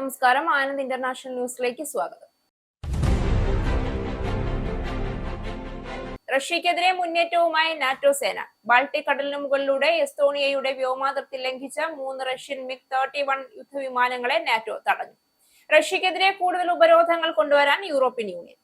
നമസ്കാരം, ആനന്ദ് ഇന്റർനാഷണൽ ന്യൂസിലേക്ക് സ്വാഗതം. റഷ്യക്കെതിരെ മുന്നേറ്റവുമായി നാറ്റോ സേന. ബാൾട്ടിക് കടലിനു മുകളിലൂടെ എസ്തോണിയയുടെ വ്യോമാതിർത്തി ലംഘിച്ച 3 റഷ്യൻ MiG-31 യുദ്ധവിമാനങ്ങളെ നാറ്റോ തടഞ്ഞു. റഷ്യക്കെതിരെ കൂടുതൽ ഉപരോധങ്ങൾ കൊണ്ടുവരാൻ യൂറോപ്യൻ യൂണിയൻ.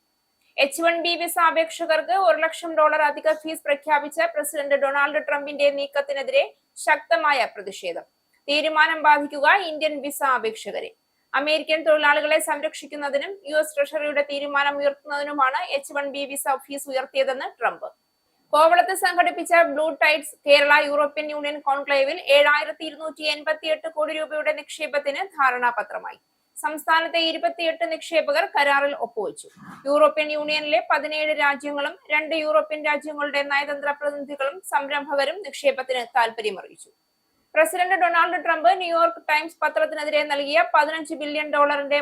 H-1B വിസ അപേക്ഷകർക്ക് $1 ലക്ഷം അധിക ഫീസ് പ്രഖ്യാപിച്ച പ്രസിഡന്റ് ഡൊണാൾഡ് ട്രംപിന്റെ നീക്കത്തിനെതിരെ ശക്തമായ പ്രതിഷേധം. തീരുമാനം ബാധിക്കുക ഇന്ത്യൻ വിസ അപേക്ഷകരെ. അമേരിക്കൻ തൊഴിലാളികളെ സംരക്ഷിക്കുന്നതിനും US ട്രഷറിയുടെ തീരുമാനം ഉയർത്തുന്നതിനുമാണ് H-1B വിസ ഫീസ് ഉയർത്തിയതെന്ന് ട്രംപ്. കോവളത്ത് സംഘടിപ്പിച്ച blue tides Kerala European union കോൺക്ലേവിൽ 7,288 കോടി രൂപയുടെ നിക്ഷേപത്തിന് ധാരണാപത്രമായി. സംസ്ഥാനത്തെ 28 നിക്ഷേപകർ കരാറിൽ ഒപ്പുവെച്ചു. യൂറോപ്യൻ യൂണിയനിലെ 17 രാജ്യങ്ങളും 2 യൂറോപ്യൻ രാജ്യങ്ങളുടെ നയതന്ത്ര പ്രതിനിധികളും സംരംഭകരും നിക്ഷേപത്തിന് താൽപര്യമറിയിച്ചു. President Donald Trump New York Times പത്രത്തിനെതിരെ നൽകിയ $15 ബില്യൺ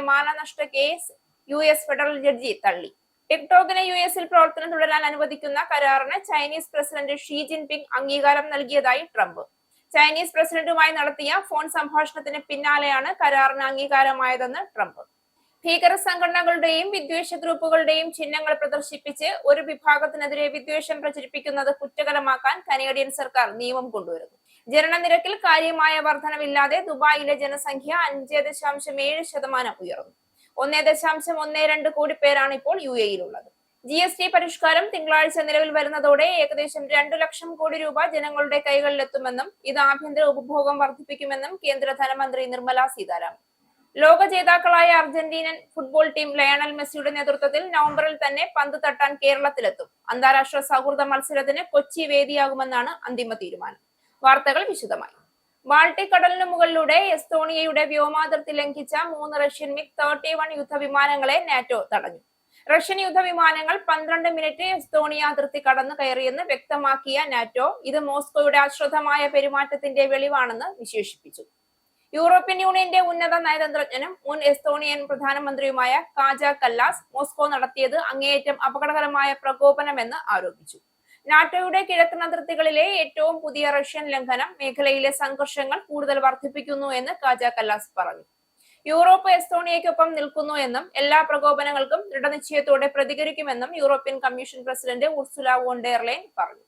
മാനനഷ്ട കേസ് US ഫെഡറൽ ജഡ്ജി തള്ളി. ടിക്ടോക്കിന് US പ്രവർത്തനം തുടരാൻ അനുവദിക്കുന്ന കരാറിന് ചൈനീസ് പ്രസിഡന്റ് ഷീ ജിൻപിങ് അംഗീകാരം നൽകിയതായി ട്രംപ്. ചൈനീസ് പ്രസിഡന്റുമായി നടത്തിയ ഫോൺ സംഭാഷണത്തിന് പിന്നാലെയാണ് കരാറിന് അംഗീകാരമായതെന്ന് ട്രംപ്. ഭീകര സംഘടനകളുടെയും വിദ്വേഷ ഗ്രൂപ്പുകളുടെയും ചിഹ്നങ്ങൾ പ്രദർശിപ്പിച്ച് ഒരു വിഭാഗത്തിനെതിരെ വിദ്വേഷം പ്രചരിപ്പിക്കുന്നത് കുറ്റകരമാക്കാൻ കനേഡിയൻ സർക്കാർ നിയമം കൊണ്ടുവരുന്നു. ജനനനിരക്കിൽ കാര്യമായ വർധനവില്ലാതെ ദുബായിലെ ജനസംഖ്യ 5.7% ഉയർന്നു. 1.12 കോടി പേരാണ് ഇപ്പോൾ UAE-യിലുള്ളത്. GST പരിഷ്കാരം തിങ്കളാഴ്ച നിലവിൽ വരുന്നതോടെ ഏകദേശം 2 ലക്ഷം കോടി രൂപ ജനങ്ങളുടെ കൈകളിലെത്തുമെന്നും ഇത് ആഭ്യന്തര ഉപഭോഗം വർദ്ധിപ്പിക്കുമെന്നും കേന്ദ്ര ധനമന്ത്രി നിർമ്മല സീതാരാമൻ. ലോക ജേതാക്കളായ അർജന്റീനൻ ഫുട്ബോൾ ടീം ലയണൽ മെസ്സിയുടെ നേതൃത്വത്തിൽ നവംബറിൽ തന്നെ പന്ത് തട്ടാൻ കേരളത്തിലെത്തും. അന്താരാഷ്ട്ര സൗഹൃദ മത്സരത്തിന് കൊച്ചി വേദിയാകുമെന്നാണ് അന്തിമ തീരുമാനം. വാർത്തകൾ വിശദമായി. ബാൾട്ടിക് കടലിനു മുകളിലൂടെ എസ്തോണിയയുടെ വ്യോമാതിർത്തി ലംഘിച്ച 3 റഷ്യൻ MiG-31 യുദ്ധവിമാനങ്ങളെ നാറ്റോ തടഞ്ഞു. റഷ്യൻ യുദ്ധവിമാനങ്ങൾ 12 മിനിറ്റ് എസ്തോണിയ അതിർത്തി കടന്നു കയറിയെന്ന് വ്യക്തമാക്കിയ നാറ്റോ ഇത് മോസ്കോയുടെ അശ്രദ്ധമായ പെരുമാറ്റത്തിന്റെ വെളിവാണെന്ന് വിശേഷിപ്പിച്ചു. യൂറോപ്യൻ യൂണിയന്റെ ഉന്നത നയതന്ത്രജ്ഞനും മുൻ എസ്തോണിയൻ പ്രധാനമന്ത്രിയുമായ കാജ കല്ലാസ് മോസ്കോ നടത്തിയത് അങ്ങേയറ്റം അപകടകരമായ പ്രകോപനമെന്ന് ആരോപിച്ചു. നാറ്റോയുടെ കിഴക്കൻ അതിർത്തികളിലെ ഏറ്റവും പുതിയ റഷ്യൻ ലംഘനം മേഖലയിലെ സംഘർഷങ്ങൾ കൂടുതൽ വർദ്ധിപ്പിക്കുന്നു എന്ന് കാജ കല്ലാസ് പറഞ്ഞു. യൂറോപ്പ് എസ്തോണിയയ്ക്കൊപ്പം നിൽക്കുന്നു എന്നും എല്ലാ പ്രകോപനങ്ങൾക്കും ദൃഢനിശ്ചയത്തോടെ പ്രതികരിക്കുമെന്നും European Commission president Ursula von der Leyen പറഞ്ഞു.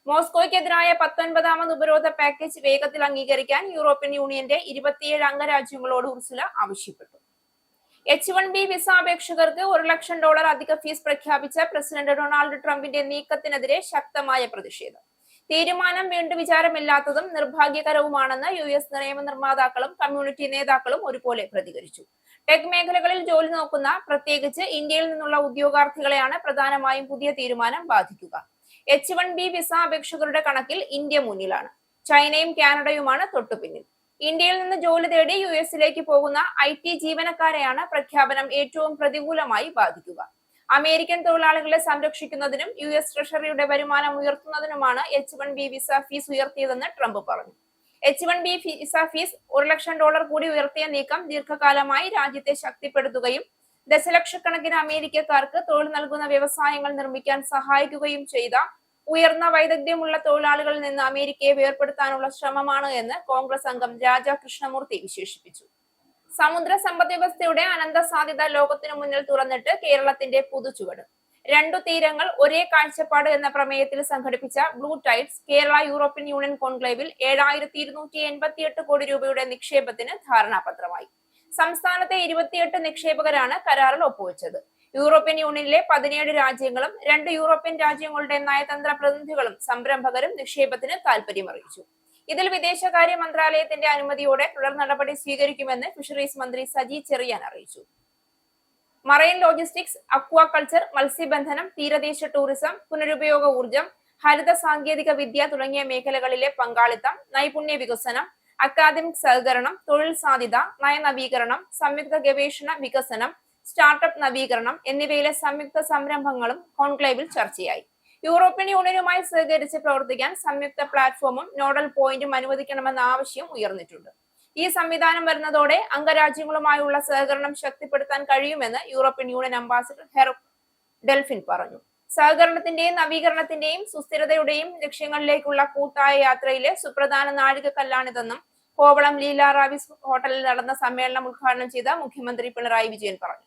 മോസ്കോയ്ക്കെതിരായ 19ാമത് ഉപരോധ പാക്കേജ് വേഗത്തിൽ അംഗീകരിക്കാൻ യൂറോപ്യൻ യൂണിയന്റെ 27 അംഗരാജ്യങ്ങളോട് ഉർസുല ആവശ്യപ്പെട്ടു. H-1B വിസ അപേക്ഷകർക്ക് $1 ലക്ഷം അധിക ഫീസ് പ്രഖ്യാപിച്ച പ്രസിഡന്റ് ഡൊണാൾഡ് ട്രംപിന്റെ നീക്കത്തിനെതിരെ ശക്തമായ പ്രതിഷേധം. തീരുമാനം വീണ്ടും വിചാരമില്ലാത്തതും നിർഭാഗ്യകരവുമാണെന്ന് US നിയമനിർമ്മാതാക്കളും കമ്മ്യൂണിറ്റി നേതാക്കളും ഒരുപോലെ പ്രതികരിച്ചു. ടെക് മേഖലകളിൽ ജോലി നോക്കുന്ന പ്രത്യേകിച്ച് ഇന്ത്യയിൽ നിന്നുള്ള ഉദ്യോഗാർത്ഥികളെയാണ് പ്രധാനമായും പുതിയ തീരുമാനം ബാധിക്കുക. H-1B വിസ അപേക്ഷകരുടെ കണക്കിൽ ഇന്ത്യ മുന്നിലാണ്. ചൈനയും കാനഡയുമാണ് തൊട്ടുപിന്നിൽ. ഇന്ത്യയിൽ നിന്ന് ജോലി തേടി US-ലേക്ക് പോകുന്ന IT ജീവനക്കാരെയാണ് പ്രഖ്യാപനം ഏറ്റവും പ്രതികൂലമായി ബാധിക്കുക. അമേരിക്കൻ തൊഴിലാളികളെ സംരക്ഷിക്കുന്നതിനും US ട്രഷറിയുടെ വരുമാനം ഉയർത്തുന്നതിനുമാണ് H-1B വിസ ഫീസ് ഉയർത്തിയതെന്ന് ട്രംപ് പറഞ്ഞു. H-1B വിസ ഫീസ് $1 ലക്ഷം കൂടി ഉയർത്തിയ നീക്കം ദീർഘകാലമായി രാജ്യത്തെ ശക്തിപ്പെടുത്തുകയും ദശലക്ഷക്കണക്കിന് അമേരിക്കക്കാർക്ക് തൊഴിൽ നൽകുന്ന വ്യവസായങ്ങൾ നിർമ്മിക്കാൻ സഹായിക്കുകയും ചെയ്ത ഉയർന്ന വൈദഗ്ധ്യമുള്ള തൊഴിലാളികളിൽ നിന്ന് അമേരിക്കയെ വേർപെടുത്താനുള്ള ശ്രമമാണ് എന്ന് കോൺഗ്രസ് അംഗം രാജാ കൃഷ്ണമൂർത്തി വിശേഷിപ്പിച്ചു. സമുദ്ര സമ്പദ് വ്യവസ്ഥയുടെ അനന്ത സാധ്യത ലോകത്തിനു മുന്നിൽ തുറന്നിട്ട് കേരളത്തിന്റെ പുതുചുവട്. 2 തീരങ്ങൾ ഒരേ കാഴ്ചപ്പാട് എന്ന പ്രമേയത്തിൽ സംഘടിപ്പിച്ച blue tides Kerala European union കോൺക്ലേവിൽ 7,288 കോടി രൂപയുടെ നിക്ഷേപത്തിന് ധാരണാപത്രമായി. സംസ്ഥാനത്തെ 28 നിക്ഷേപകരാണ് കരാറിൽ ഒപ്പുവെച്ചത്. യൂറോപ്യൻ യൂണിയനിലെ 17 രാജ്യങ്ങളും 2 യൂറോപ്യൻ രാജ്യങ്ങളുടെ നയതന്ത്ര പ്രതിനിധികളും സംരംഭകരും നിക്ഷേപത്തിന് താൽപര്യമറിയിച്ചു. ഇതിൽ വിദേശകാര്യ മന്ത്രാലയത്തിന്റെ അനുമതിയോടെ തുടർ നടപടി സ്വീകരിക്കുമെന്ന് ഫിഷറീസ് മന്ത്രി സജി ചെറിയാൻ അറിയിച്ചു. മറൈൻ ലോജിസ്റ്റിക്സ്, അക്വാകൾച്ചർ, മത്സ്യബന്ധനം, തീരദേശ ടൂറിസം, പുനരുപയോഗ ഊർജ്ജം, ഹരിത സാങ്കേതിക വിദ്യ തുടങ്ങിയ മേഖലകളിലെ പങ്കാളിത്തം, നൈപുണ്യ വികസനം, അക്കാദമിക് സഹകരണം, തൊഴിൽ സാധ്യത, നയനവീകരണം, സംയുക്ത ഗവേഷണ വികസനം, സ്റ്റാർട്ടപ്പ് നവീകരണം എന്നിവയിലെ സംയുക്ത സംരംഭങ്ങളും കോൺക്ലേവിൽ ചർച്ചയായി. യൂറോപ്യൻ യൂണിയനുമായി സഹകരിച്ച് പ്രവർത്തിക്കാൻ സംയുക്ത പ്ലാറ്റ്ഫോമും നോഡൽ പോയിന്റും അനുവദിക്കണമെന്ന ആവശ്യം ഉയർന്നിട്ടുണ്ട്. ഈ സംവിധാനം വരുന്നതോടെ അംഗരാജ്യങ്ങളുമായുള്ള സഹകരണം ശക്തിപ്പെടുത്താൻ കഴിയുമെന്ന് European union ambassador herb Delphin പറഞ്ഞു. സഹകരണത്തിന്റെയും നവീകരണത്തിന്റെയും സുസ്ഥിരതയുടെയും ലക്ഷ്യങ്ങളിലേക്കുള്ള കൂട്ടായ യാത്രയിലെ സുപ്രധാന നാഴികക്കല്ലാണിതെന്നും കോവളം ലീല റാവിസ് ഹോട്ടലിൽ നടന്ന സമ്മേളനം ഉദ്ഘാടനം ചെയ്ത മുഖ്യമന്ത്രി പിണറായി വിജയൻ പറഞ്ഞു.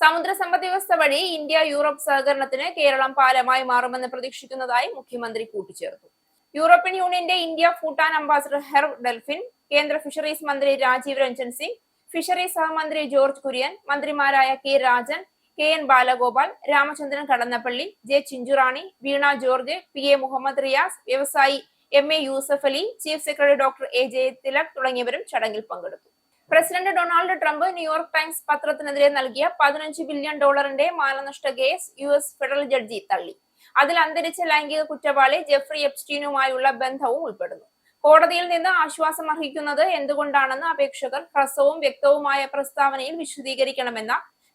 സമുദ്ര സമ്പദ് വ്യവസ്ഥ വഴി ഇന്ത്യ യൂറോപ്പ് സഹകരണത്തിന് കേരളം പാലമായി മാറുമെന്ന് പ്രതീക്ഷിക്കുന്നതായി മുഖ്യമന്ത്രി കൂട്ടിച്ചേർത്തു. യൂറോപ്യൻ യൂണിയന്റെ India Bhutan ambassador Herve Delphin, കേന്ദ്ര ഫിഷറീസ് മന്ത്രി രാജീവ് രഞ്ജൻ സിംഗ്, ഫിഷറീസ് സഹമന്ത്രി ജോർജ് കുര്യൻ, മന്ത്രിമാരായ കെ രാജൻ, കെ എൻ ബാലഗോപാൽ, രാമചന്ദ്രൻ കടന്നപ്പള്ളി, ജെ ചിഞ്ചുറാണി, വീണ ജോർജ്, പി എ മുഹമ്മദ് റിയാസ്, വ്യവസായി M A Yusuff Ali, chief secretary doctor A Jayathilak തുടങ്ങിയവരും ചടങ്ങിൽ പങ്കെടുത്തു. President Donald Trump New York Times പത്രത്തിനെതിരെ നൽകിയ $15 ബില്യൺ മാനനഷ്ട കേസ് US ഫെഡറൽ ജഡ്ജി തള്ളി. അതിൽ അന്തരിച്ച ലൈംഗിക കുറ്റവാളി ജെഫ്രി എപ്സ്റ്റീനുമായുള്ള ബന്ധവും ഉൾപ്പെടുന്നു. കോടതിയിൽ നിന്ന് ആശ്വാസം അർഹിക്കുന്നത് എന്തുകൊണ്ടാണെന്ന് അപേക്ഷകർ ഹ്രസ്വവും വ്യക്തവുമായ പ്രസ്താവനയിൽ വിശദീകരിക്കണമെന്ന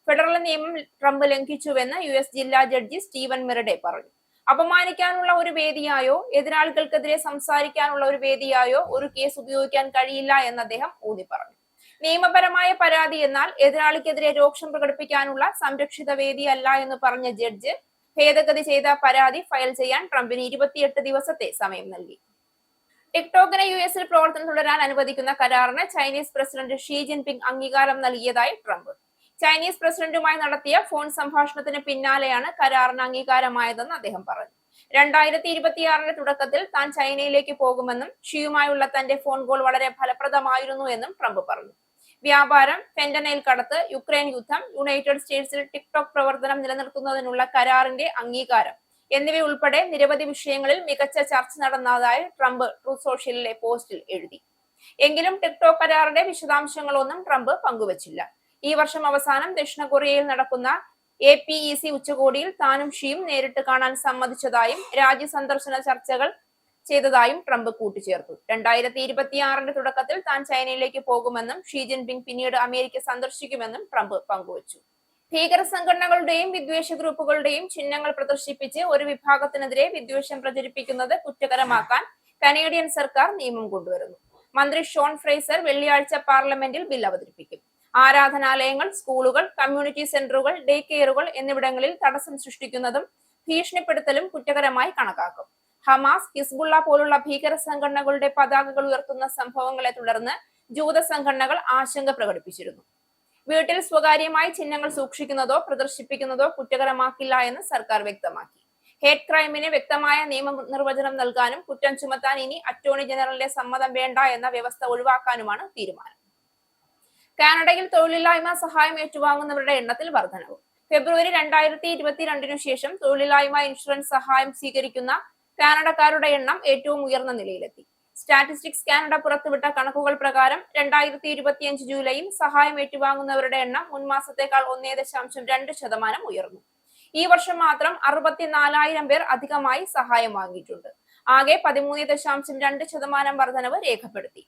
ഫെഡറൽ നിയമം ട്രംപ് ലംഘിച്ചുവെന്ന് US ജില്ലാ ജഡ്ജി സ്റ്റീവൻ മിറഡെ പറഞ്ഞു. അപമാനിക്കാനുള്ള ഒരു വേദിയായോ എതിരാളികൾക്കെതിരെ സംസാരിക്കാനുള്ള ഒരു വേദിയായോ ഒരു കേസ് ഉപയോഗിക്കാൻ കഴിയില്ല എന്ന് അദ്ദേഹം ഊന്നി പറഞ്ഞു. നിയമപരമായ പരാതി എന്നാൽ എതിരാളിക്കെതിരെ രോക്ഷം പ്രകടിപ്പിക്കാനുള്ള സംരക്ഷിത വേദിയല്ല എന്ന് പറഞ്ഞ ജഡ്ജ് ഭേദഗതി ചെയ്ത പരാതി ഫയൽ ചെയ്യാൻ ട്രംപിന് 28 ദിവസത്തെ സമയം നൽകി. ടിക്ടോക്കിനെ US പ്രവർത്തനം തുടരാൻ അനുവദിക്കുന്ന കരാറിന് ചൈനീസ് പ്രസിഡന്റ് ഷീ ജിൻപിങ് അംഗീകാരം നൽകിയതായി ട്രംപ്. ചൈനീസ് പ്രസിഡന്റുമായി നടത്തിയ ഫോൺ സംഭാഷണത്തിന് പിന്നാലെയാണ് കരാറിന് അംഗീകാരമായതെന്ന് അദ്ദേഹം പറഞ്ഞു. 2026 തുടക്കത്തിൽ താൻ ചൈനയിലേക്ക് പോകുമെന്നും ഷിയുമായുള്ള തന്റെ ഫോൺ കോൾ വളരെ ഫലപ്രദമായിരുന്നു എന്നും ട്രംപ് പറഞ്ഞു. വ്യാപാരം, ഫെന്റനൈൽ കടത്ത്, യുക്രൈൻ യുദ്ധം, യുണൈറ്റഡ് സ്റ്റേറ്റ്സിൽ ടിക്ടോക്ക് പ്രവർത്തനം നിലനിർത്തുന്നതിനുള്ള കരാറിന്റെ അംഗീകാരം എന്നിവയുൾപ്പെടെ നിരവധി വിഷയങ്ങളിൽ മികച്ച ചർച്ച നടന്നതായി ട്രംപ് ട്രൂത്ത് സോഷ്യലിലെ പോസ്റ്റിൽ എഴുതി. എങ്കിലും ടിക്ടോക്ക് കരാറിന്റെ വിശദാംശങ്ങളൊന്നും ട്രംപ് പങ്കുവച്ചില്ല. ഈ വർഷം അവസാനം ദക്ഷിണ കൊറിയയിൽ നടക്കുന്ന APEC ഉച്ചകോടിയിൽ താനും ഷിയും നേരിട്ട് കാണാൻ സമ്മതിച്ചതായും രാജ്യ സന്ദർശന ചർച്ചകൾ ചെയ്തതായും ട്രംപ് കൂട്ടിച്ചേർത്തു. 2026 തുടക്കത്തിൽ താൻ ചൈനയിലേക്ക് പോകുമെന്നും ഷീ ജിൻപിങ് പിന്നീട് അമേരിക്ക സന്ദർശിക്കുമെന്നും ട്രംപ് പങ്കുവച്ചു. ഭീകര സംഘടനകളുടെയും വിദ്വേഷ ഗ്രൂപ്പുകളുടെയും ചിഹ്നങ്ങൾ പ്രദർശിപ്പിച്ച് ഒരു വിഭാഗത്തിനെതിരെ വിദ്വേഷം പ്രചരിപ്പിക്കുന്നത് കുറ്റകരമാക്കാൻ കനേഡിയൻ സർക്കാർ നിയമം കൊണ്ടുവരുന്നു. മന്ത്രി ഷോൺ ഫ്രേസർ വെള്ളിയാഴ്ച പാർലമെന്റിൽ ബിൽ അവതരിപ്പിക്കും. ആരാധനാലയങ്ങൾ, സ്കൂളുകൾ, കമ്മ്യൂണിറ്റി സെന്ററുകൾ, ഡേ കെയറുകൾ എന്നിവിടങ്ങളിൽ തടസ്സം സൃഷ്ടിക്കുന്നതും ഭീഷണിപ്പെടുത്തലും കുറ്റകരമായി കണക്കാക്കും. ഹമാസ്, ഹിസ്ബുള്ള പോലുള്ള ഭീകര സംഘടനകളുടെ പതാകകൾ ഉയർത്തുന്ന സംഭവങ്ങളെ തുടർന്ന് ജൂത സംഘടനകൾ ആശങ്ക പ്രകടിപ്പിച്ചിരുന്നു. വീട്ടിൽ സ്വകാര്യമായി ചിഹ്നങ്ങൾ സൂക്ഷിക്കുന്നതോ പ്രദർശിപ്പിക്കുന്നതോ കുറ്റകരമാക്കില്ല എന്ന് സർക്കാർ വ്യക്തമാക്കി. ഹേറ്റ് ക്രൈമിന് വ്യക്തമായ നിയമനിർവചനം നൽകാനും കുറ്റം ചുമത്താൻ ഇനി അറ്റോർണി ജനറലിന്റെ സമ്മതം വേണ്ട എന്ന വ്യവസ്ഥ ഒഴിവാക്കാനുമാണ് തീരുമാനം. കാനഡയിൽ തൊഴിലില്ലായ്മ സഹായം ഏറ്റുവാങ്ങുന്നവരുടെ എണ്ണത്തിൽ വർധനവ്. ഫെബ്രുവരി 2022 ശേഷം തൊഴിലില്ലായ്മ ഇൻഷുറൻസ് സഹായം സ്വീകരിക്കുന്ന കാനഡക്കാരുടെ എണ്ണം ഏറ്റവും ഉയർന്ന നിലയിലെത്തി. സ്റ്റാറ്റിസ്റ്റിക്സ് കാനഡ പുറത്തുവിട്ട കണക്കുകൾ പ്രകാരം 2025 ജൂലൈയിൽ സഹായം ഏറ്റുവാങ്ങുന്നവരുടെ എണ്ണം മുൻമാസത്തേക്കാൾ 1.2% ഉയർന്നു. ഈ വർഷം മാത്രം 64,000 പേർ അധികമായി സഹായം വാങ്ങിയിട്ടുണ്ട്. ആകെ 13.2% വർധനവ് രേഖപ്പെടുത്തി.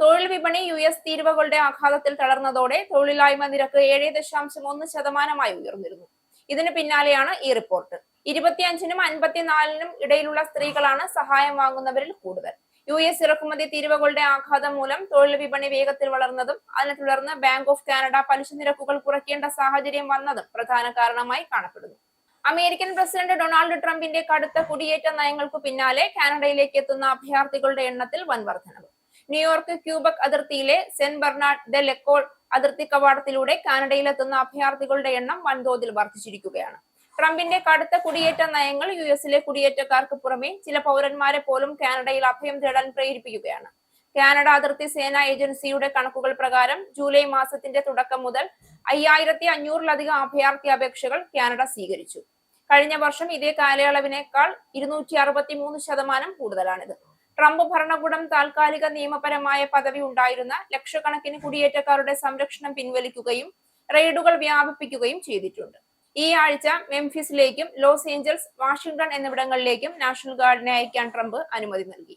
തൊഴിൽ വിപണി US തീരുവകളുടെ ആഘാതത്തിൽ തളർന്നതോടെ തൊഴിലില്ലായ്മ നിരക്ക് 7.1% ഉയർന്നിരുന്നു. ഇതിന് പിന്നാലെയാണ് ഈ റിപ്പോർട്ട്. 25-നും 54-നും ഇടയിലുള്ള സ്ത്രീകളാണ് സഹായം വാങ്ങുന്നവരിൽ കൂടുതൽ. US ഇറക്കുമതി തീരുവകളുടെ ആഘാതം മൂലം തൊഴിൽ വിപണി വേഗത്തിൽ വളർന്നതും അതിനെ തുടർന്ന് ബാങ്ക് ഓഫ് കാനഡ പലിശ നിരക്കുകൾ കുറയ്ക്കേണ്ട സാഹചര്യം വന്നതും പ്രധാന കാരണമായി കാണപ്പെടുന്നു. അമേരിക്കൻ പ്രസിഡന്റ് ഡൊണാൾഡ് ട്രംപിന്റെ കടുത്ത കുടിയേറ്റ നയങ്ങൾക്കു പിന്നാലെ കാനഡയിലേക്ക് എത്തുന്ന അഭയാർത്ഥികളുടെ എണ്ണത്തിൽ വൻ വർധനവ്. ന്യൂയോർക്ക് ക്യൂബക് അതിർത്തിയിലെ സെന്റ് ബെർണാഡ് ഡെ ലെക്കോൾ അതിർത്തി കവാടത്തിലൂടെ കാനഡയിലെത്തുന്ന അഭയാർത്ഥികളുടെ എണ്ണം വൻതോതിൽ വർദ്ധിച്ചിരിക്കുകയാണ്. ട്രംപിന്റെ കടുത്ത കുടിയേറ്റ നയങ്ങൾ US-ലെ കുടിയേറ്റക്കാർക്ക് പുറമെ ചില പൗരന്മാരെ പോലും കാനഡയിൽ അഭയം തേടാൻ പ്രേരിപ്പിക്കുകയാണ്. കാനഡ അതിർത്തി സേനാ ഏജൻസിയുടെ കണക്കുകൾ പ്രകാരം ജൂലൈ മാസത്തിന്റെ തുടക്കം മുതൽ 5,500-ലധികം അഭയാർത്ഥി അപേക്ഷകൾ കാനഡ സ്വീകരിച്ചു. കഴിഞ്ഞ വർഷം ഇതേ കാലയളവിനേക്കാൾ 263% കൂടുതലാണിത്. ട്രംപ് ഭരണകൂടം താൽക്കാലിക നിയമപരമായ പദവി ഉണ്ടായിരുന്ന ലക്ഷക്കണക്കിന് കുടിയേറ്റക്കാരുടെ സംരക്ഷണം പിൻവലിക്കുകയും റെയ്ഡുകൾ വ്യാപിപ്പിക്കുകയും ചെയ്തിട്ടുണ്ട്. ഈ ആഴ്ച മെംഫിസിലേക്കും ലോസ് ഏഞ്ചൽസ്, വാഷിംഗ്ടൺ എന്നിവിടങ്ങളിലേക്കും നാഷണൽ ഗാർഡിനെ അയക്കാൻ ട്രംപ് അനുമതി നൽകി.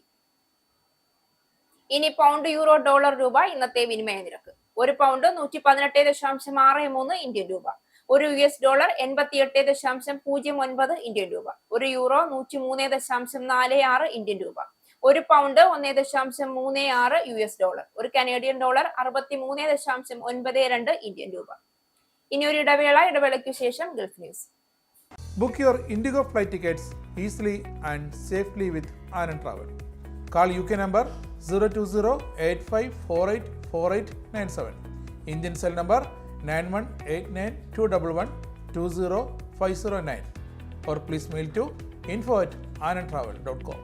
ഇനി പൗണ്ട്, യൂറോ, ഡോളർ, രൂപ ഇന്നത്തെ വിനിമയ നിരക്ക്. ഒരു പൗണ്ട് 118.63 ഇന്ത്യൻ രൂപ, ഒരു US ഡോളർ 88.09 ഇന്ത്യൻ രൂപ, ഒരു യൂറോ 103.46 ഇന്ത്യൻ രൂപ, ഒരു പൗണ്ട് 1.36 US ഡോളർ, ഒരു കനേഡിയൻ ഡോളർ 63.92 ഇന്ത്യൻ രൂപ. ഇനി ഒരു ഇടവേളയ്ക്ക് ശേഷം Gulf news. Book your Indigo flight tickets easily and safely with Anand Travel. Call UK number 020-8548-4897. Indian cell number 918921120509. Or please mail to info@anandtravel.com.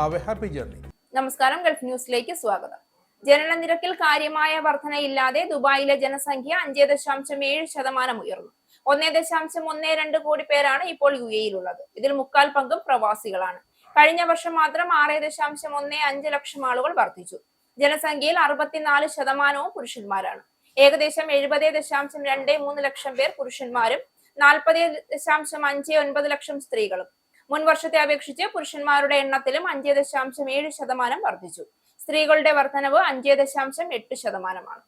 Have a happy journey. നമസ്കാരം, Gulf ന്യൂസിലേക്ക് സ്വാഗതം. ജനന നിരക്കിൽ കാര്യമായ വർധനയില്ലാതെ ദുബായിലെ ജനസംഖ്യ 5.7% ഉയർന്നു. 1.12 കോടി പേരാണ് ഇപ്പോൾ UAE-യിലുള്ളത്. ഇതിൽ 3/4 പ്രവാസികളാണ്. കഴിഞ്ഞ വർഷം മാത്രം 6.15 ലക്ഷം ആളുകൾ വർദ്ധിച്ചു. ജനസംഖ്യയിൽ 64% പുരുഷന്മാരാണ്. ഏകദേശം 70.23 ലക്ഷം പേർ പുരുഷന്മാരും 40.59 ലക്ഷം സ്ത്രീകളും. മുൻ വർഷത്തെ അപേക്ഷിച്ച് പുരുഷന്മാരുടെ എണ്ണത്തിലും 5.7% വർദ്ധിച്ചു. സ്ത്രീകളുടെ വർധനവ് 5.8%.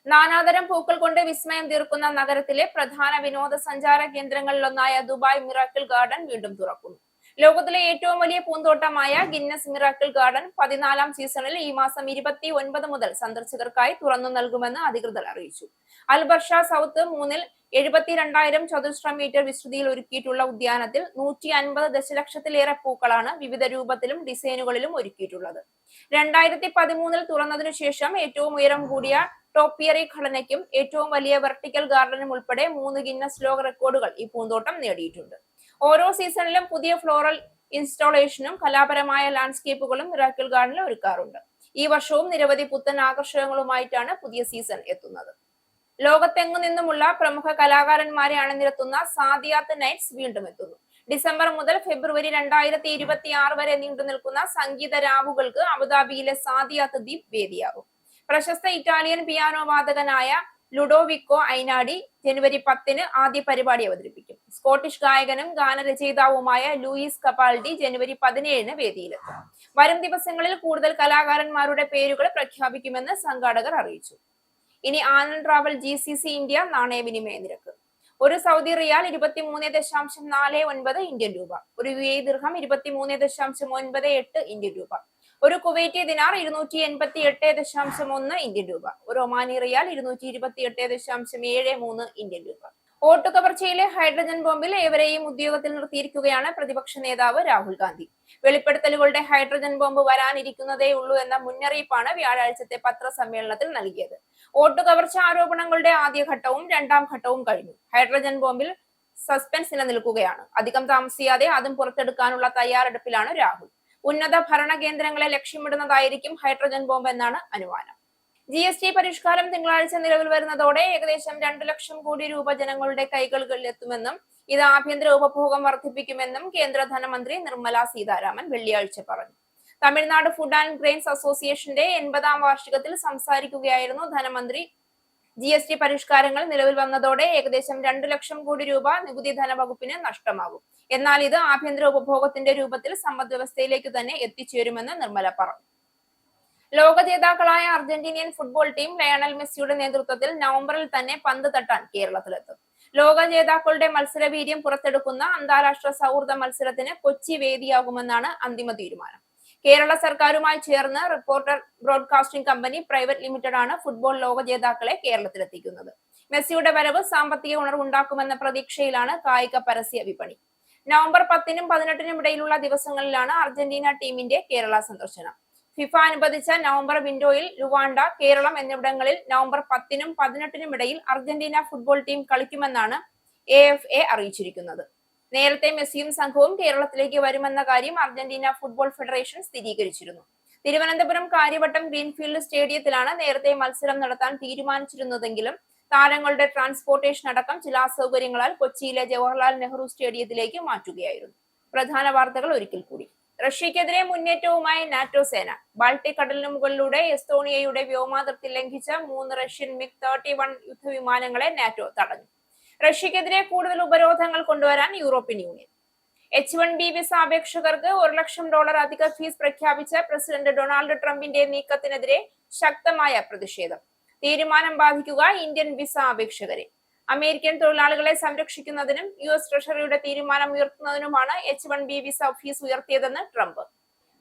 നാനാതരം പൂക്കൾ കൊണ്ട് വിസ്മയം തീർക്കുന്ന നഗരത്തിലെ പ്രധാന വിനോദസഞ്ചാര കേന്ദ്രങ്ങളിലൊന്നായ ദുബായ് മിറാക്കിൾ ഗാർഡൻ വീണ്ടും തുറക്കുന്നു. ലോകത്തിലെ ഏറ്റവും വലിയ പൂന്തോട്ടമായ ഗിന്നസ് മിറാക്കിൾ ഗാർഡൻ 14ാം സീസണിൽ ഈ മാസം 29 മുതൽ സന്ദർശകർക്കായി തുറന്നു നൽകുമെന്ന് അധികൃതർ അറിയിച്ചു. അൽബർഷ സൗത്ത് 3-ൽ 72,000 ചതുരശ്ര മീറ്റർ വിസ്തൃതിയിൽ ഒരുക്കിയിട്ടുള്ള ഉദ്യാനത്തിൽ 150 ദശലക്ഷത്തിലേറെ പൂക്കളാണ് വിവിധ രൂപത്തിലും ഡിസൈനുകളിലും ഒരുക്കിയിട്ടുള്ളത്. 2013-ൽ തുറന്നതിനു ശേഷം ഏറ്റവും ഉയരം കൂടിയ ടോപ്പിയറി ഘടനയ്ക്കും ഏറ്റവും വലിയ വെർട്ടിക്കൽ ഗാർഡനും ഉൾപ്പെടെ 3 ഗിന്നസ് ലോക റെക്കോർഡുകൾ ഈ പൂന്തോട്ടം നേടിയിട്ടുണ്ട്. ഓരോ സീസണിലും പുതിയ ഫ്ലോറൽ ഇൻസ്റ്റാളേഷനും കലാപരമായ ലാൻഡ്സ്കേപ്പുകളും മിറാക്കിൾ ഗാർഡനിൽ ഒരുക്കാറുണ്ട്. ഈ വർഷവും നിരവധി പുത്തൻ ആകർഷണങ്ങളുമായിട്ടാണ് പുതിയ സീസൺ എത്തുന്നത്. ലോകത്തെങ്ങു നിന്നുമുള്ള പ്രമുഖ കലാകാരന്മാരെ അണിനിരത്തുന്ന സാദിയാത്ത് നൈറ്റ്സ് വീണ്ടും എത്തുന്നു. ഡിസംബർ മുതൽ ഫെബ്രുവരി 2026 വരെ നീണ്ടു നിൽക്കുന്ന സംഗീത രാവുകൾക്ക് അബുദാബിയിലെ സാദിയാത്ത് ദ്വീപ് വേദിയാകും. പ്രശസ്ത ഇറ്റാലിയൻ പിയാനോ വാദകനായ ലുഡോവിക്കോ ഐനാഡി ജനുവരി 10-ന് ആദ്യ പരിപാടി അവതരിപ്പിക്കും. സ്കോട്ടിഷ് ഗായകനും ഗാനരചയിതാവുമായ ലൂയിസ് കപാൽഡി ജനുവരി 17-ന് വേദിയിലെത്തും. വരും ദിവസങ്ങളിൽ കൂടുതൽ കലാകാരന്മാരുടെ പേരുകൾ പ്രഖ്യാപിക്കുമെന്ന് സംഘാടകർ അറിയിച്ചു. ഇനി ആനന്ദ് ട്രാവൽ GCC ഇന്ത്യ നാണയവിനിമയ നിരക്ക്. ഒരു സൗദി റിയാൽ 23.49 ഇന്ത്യൻ രൂപ, ഒരു UAE ദിർഹം 23.98 ഇന്ത്യൻ രൂപ, ഒരു കുവൈറ്റി ദിനാർ 288.1 ഇന്ത്യൻ രൂപ, ഒരു ഒമാനി റിയാൽ 228.73 ഇന്ത്യൻ രൂപ. വോട്ട് കവർച്ചയിലെ ഹൈഡ്രജൻ ബോംബിൽ ഏവരെയും ഉദ്യോഗത്തിൽ നിർത്തിയിരിക്കുകയാണ് പ്രതിപക്ഷ നേതാവ് രാഹുൽ ഗാന്ധി. വെളിപ്പെടുത്തലുകളുടെ ഹൈഡ്രജൻ ബോംബ് വരാനിരിക്കുന്നതേ ഉള്ളൂ എന്ന മുന്നറിയിപ്പാണ് വ്യാഴാഴ്ചത്തെ പത്രസമ്മേളനത്തിൽ നൽകിയത്. വോട്ട് കവർച്ച ആരോപണങ്ങളുടെ ആദ്യഘട്ടവും 2ാം ഘട്ടവും കഴിഞ്ഞു. ഹൈഡ്രജൻ ബോംബിൽ സസ്പെൻസ് നിലനിൽക്കുകയാണ്. അധികം താമസിയാതെ അതും പുറത്തെടുക്കാനുള്ള തയ്യാറെടുപ്പിലാണ് രാഹുൽ. ഉന്നത ഭരണ കേന്ദ്രങ്ങളെ ലക്ഷ്യമിടുന്നതായിരിക്കും ഹൈഡ്രജൻ ബോംബ് എന്നാണ് അനുമാനം. GST പരിഷ്കാരം തിങ്കളാഴ്ച നിലവിൽ വരുന്നതോടെ ഏകദേശം 2 ലക്ഷം കോടി രൂപ ജനങ്ങളുടെ കൈകളിൽ എത്തുമെന്നും ഇത് ആഭ്യന്തര ഉപഭോഗം വർദ്ധിപ്പിക്കുമെന്നും കേന്ദ്ര ധനമന്ത്രി നിർമ്മല സീതാരാമൻ വെള്ളിയാഴ്ച പറഞ്ഞു. തമിഴ്നാട് ഫുഡ് ആൻഡ് ഗ്രെയിൻസ് അസോസിയേഷന്റെ 80ാം വാർഷികത്തിൽ സംസാരിക്കുകയായിരുന്നു ധനമന്ത്രി. GST പരിഷ്കാരങ്ങൾ നിലവിൽ വന്നതോടെ ഏകദേശം 2 ലക്ഷം കോടി രൂപ നികുതി ധനവകുപ്പിന് നഷ്ടമാകും. എന്നാൽ ഇത് ആഭ്യന്തര ഉപഭോഗത്തിന്റെ രൂപത്തിൽ സമ്പദ് വ്യവസ്ഥയിലേക്ക് തന്നെ എത്തിച്ചേരുമെന്ന് നിർമ്മല പറഞ്ഞു. ലോക ജേതാക്കളായ അർജന്റീനിയൻ ഫുട്ബോൾ ടീം ലയണൽ മെസ്സിയുടെ നേതൃത്വത്തിൽ നവംബറിൽ തന്നെ പന്ത് തട്ടാൻ കേരളത്തിലെത്തും. ലോക ജേതാക്കളുടെ മത്സരവീര്യം പുറത്തെടുക്കുന്ന അന്താരാഷ്ട്ര സൗഹൃദ മത്സരത്തിന് കൊച്ചി വേദിയാകുമെന്നാണ് അന്തിമ തീരുമാനം. കേരള സർക്കാരുമായി ചേർന്ന് reporter broadcasting company private limited ആണ് ഫുട്ബോൾ ലോക ജേതാക്കളെ കേരളത്തിലെത്തിക്കുന്നത്. മെസ്സിയുടെ വരവ് സാമ്പത്തിക ഉണർവുണ്ടാക്കുമെന്ന പ്രതീക്ഷയിലാണ് കായിക പരസ്യ വിപണി. നവംബർ 10-നും 18-നും ഇടയിലുള്ള ദിവസങ്ങളിലാണ് അർജന്റീന ടീമിന്റെ കേരള സന്ദർശനം. ഫിഫ അനുവദിച്ച നവംബർ വിൻഡോയിൽ ലുവാണ്ട, കേരളം എന്നിവിടങ്ങളിൽ നവംബർ 10-നും 18-നും ഇടയിൽ അർജന്റീന ഫുട്ബോൾ ടീം കളിക്കുമെന്നാണ് AFA അറിയിച്ചിരിക്കുന്നത്. നേരത്തെ മെസ്സിയും സംഘവും കേരളത്തിലേക്ക് വരുമെന്ന കാര്യം അർജന്റീന ഫുട്ബോൾ ഫെഡറേഷൻ സ്ഥിരീകരിച്ചിരുന്നു. തിരുവനന്തപുരം കാര്യവട്ടം ഗ്രീൻഫീൽഡ് സ്റ്റേഡിയത്തിലാണ് നേരത്തെ മത്സരം നടത്താൻ തീരുമാനിച്ചിരുന്നതെങ്കിലും താരങ്ങളുടെ ട്രാൻസ്പോർട്ടേഷൻ അടക്കം ചില അസൗകര്യങ്ങളാൽ കൊച്ചിയിലെ ജവഹർലാൽ നെഹ്റു സ്റ്റേഡിയത്തിലേക്ക് മാറ്റുകയായിരുന്നു. പ്രധാന വാർത്തകൾ ഒരിക്കൽ കൂടി. റഷ്യക്കെതിരെ മുന്നേറ്റവുമായി നാറ്റോ സേന. ബാൾട്ടിക് കടലിന് മുകളിലൂടെ എസ്തോണിയയുടെ വ്യോമാതിർത്തി ലംഘിച്ച 3 റഷ്യൻ MiG-31 യുദ്ധവിമാനങ്ങളെ നാറ്റോ തടഞ്ഞു. റഷ്യക്കെതിരെ കൂടുതൽ ഉപരോധങ്ങൾ കൊണ്ടുവരാൻ യൂറോപ്യൻ യൂണിയൻ. H-1B വിസ അപേക്ഷകർക്ക് $1,00,000 അധിക ഫീസ് പ്രഖ്യാപിച്ച പ്രസിഡന്റ് ഡൊണാൾഡ് ട്രംപിന്റെ നീക്കത്തിനെതിരെ ശക്തമായ പ്രതിഷേധം. തീരുമാനം ബാധിക്കുക ഇന്ത്യൻ വിസ അപേക്ഷകരെ. അമേരിക്കൻ തൊഴിലാളികളെ സംരക്ഷിക്കുന്നതിനും US ട്രഷറിയുടെ തീരുമാനം ഉയർത്തുന്നതിനുമാണ് H-1B വിസ ഫീസ് ഉയർത്തിയതെന്ന് ട്രംപ്.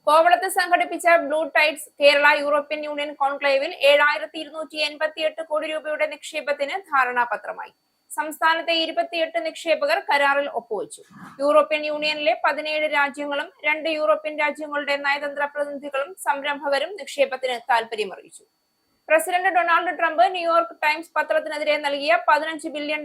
കോവളത്ത് സംഘടിപ്പിച്ച blue tides Kerala European union കോൺക്ലേവിൽ 7,288 കോടി രൂപയുടെ നിക്ഷേപത്തിന് ധാരണാപത്രമായി. സംസ്ഥാനത്തെ 28 നിക്ഷേപകർ കരാറിൽ ഒപ്പുവെച്ചു. യൂറോപ്യൻ യൂണിയനിലെ 17 രാജ്യങ്ങളും 2 യൂറോപ്യൻ രാജ്യങ്ങളുടെ നയതന്ത്ര പ്രതിനിധികളും സംരംഭകരും നിക്ഷേപത്തിന് താൽപര്യമറിയിച്ചു. President Donald Trump New York Times പത്രത്തിനെതിരെ നൽകിയ $15 ബില്യൺ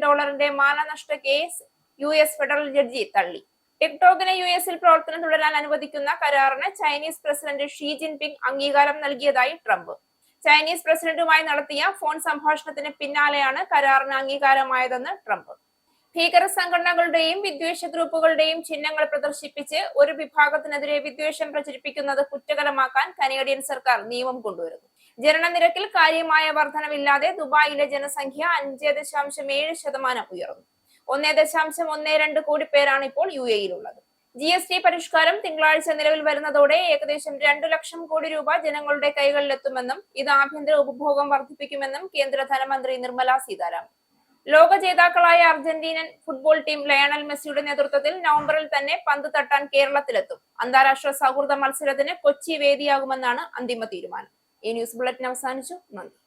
മാനനഷ്ട കേസ് US ഫെഡറൽ ജഡ്ജി തള്ളി. ടിക്ടോക്കിന് US പ്രവർത്തനം തുടരാൻ അനുവദിക്കുന്ന കരാറിന് ചൈനീസ് പ്രസിഡന്റ് ഷീ ജിൻപിങ് അംഗീകാരം നൽകിയതായി ട്രംപ്. ചൈനീസ് പ്രസിഡന്റുമായി നടത്തിയ ഫോൺ സംഭാഷണത്തിന് പിന്നാലെയാണ് കരാറിന് അംഗീകാരമായതെന്ന് ട്രംപ്. ഭീകര സംഘടനകളുടെയും വിദ്വേഷ ഗ്രൂപ്പുകളുടെയും ചിഹ്നങ്ങൾ പ്രദർശിപ്പിച്ച് ഒരു വിഭാഗത്തിനെതിരെ വിദ്വേഷം പ്രചരിപ്പിക്കുന്നത് കുറ്റകരമാക്കാൻ കനേഡിയൻ സർക്കാർ നിയമം കൊണ്ടുവരുന്നു. ജനനനിരക്കിൽ കാര്യമായ വർധനവില്ലാതെ ദുബായിലെ ജനസംഖ്യ 5.7% ഉയർന്നു. 1.12 കോടി പേരാണ് ഇപ്പോൾ UAE-യിലുള്ളത്. GST പരിഷ്കാരം തിങ്കളാഴ്ച നിലവിൽ വരുന്നതോടെ ഏകദേശം 2 ലക്ഷം കോടി രൂപ ജനങ്ങളുടെ കൈകളിലെത്തുമെന്നും ഇത് ആഭ്യന്തര ഉപഭോഗം വർദ്ധിപ്പിക്കുമെന്നും കേന്ദ്ര ധനമന്ത്രി നിർമ്മല സീതാരാമൻ. ലോക ജേതാക്കളായ അർജന്റീനൻ ഫുട്ബോൾ ടീം ലയണൽ മെസ്സിയുടെ നേതൃത്വത്തിൽ നവംബറിൽ തന്നെ പന്ത് തട്ടാൻ കേരളത്തിലെത്തും. അന്താരാഷ്ട്ര സൗഹൃദ മത്സരത്തിന് കൊച്ചി വേദിയാകുമെന്നാണ് അന്തിമ തീരുമാനം. ഈ ന്യൂസ് ബുള്ളറ്റിൻ അവസാനിച്ചു. നന്ദി.